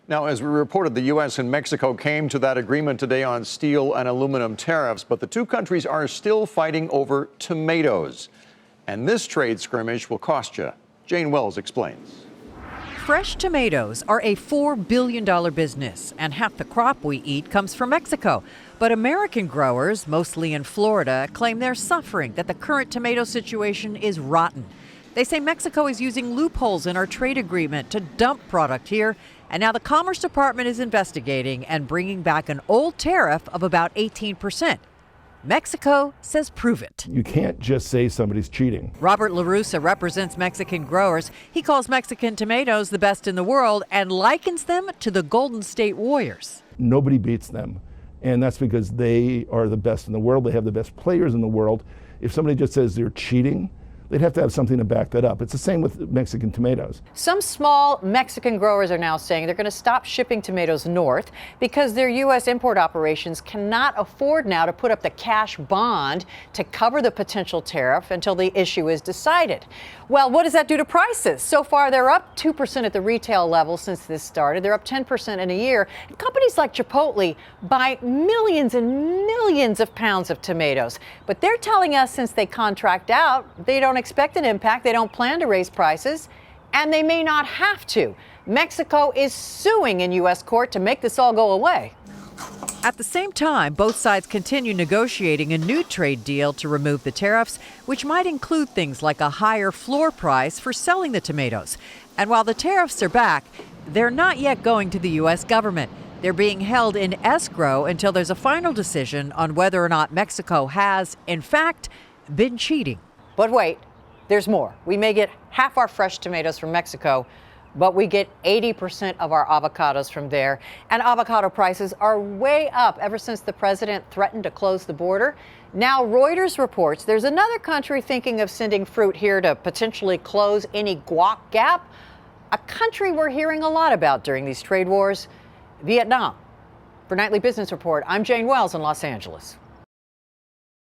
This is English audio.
Now, as we reported, the U.S. and Mexico came to that agreement today on steel and aluminum tariffs, but the two countries are still fighting over tomatoes. And this trade skirmish will cost you. Jane Wells explains. Fresh tomatoes are a $4 billion business, and half the crop we eat comes from Mexico. But American growers, mostly in Florida, claim they're suffering, that the current tomato situation is rotten. They say Mexico is using loopholes in our trade agreement to dump product here, and now the Commerce Department is investigating and bringing back an old tariff of about 18%. Mexico says prove it. You can't just say somebody's cheating. Robert LaRussa represents Mexican growers. He calls Mexican tomatoes the best in the world and likens them to the Golden State Warriors. Nobody beats them, and that's because they are the best in the world. They have the best players in the world. If somebody just says they're cheating, they'd have to have something to back that up. It's the same with Mexican tomatoes. Some small Mexican growers are now saying they're going to stop shipping tomatoes north because their U.S. import operations cannot afford now to put up the cash bond to cover the potential tariff until the issue is decided. Well, what does that do to prices? So far, they're up 2% at the retail level since this started. They're up 10% in a year. And companies like Chipotle buy millions and millions of pounds of tomatoes. But they're telling us since they contract out, they don't expect an impact. They don't plan to raise prices, and they may not have to. Mexico is suing in U.S. court to make this all go away. At the same time, both sides continue negotiating a new trade deal to remove the tariffs, which might include things like a higher floor price for selling the tomatoes. And while the tariffs are back, they're not yet going to the U.S. government. They're being held in escrow until there's a final decision on whether or not Mexico has, in fact, been cheating. But wait, there's more. We may get half our fresh tomatoes from Mexico, but we get 80% of our avocados from there. And avocado prices are way up ever since the president threatened to close the border. Now Reuters reports there's another country thinking of sending fruit here to potentially close any guac gap. A country we're hearing a lot about during these trade wars, Vietnam. For Nightly Business Report, I'm Jane Wells in Los Angeles.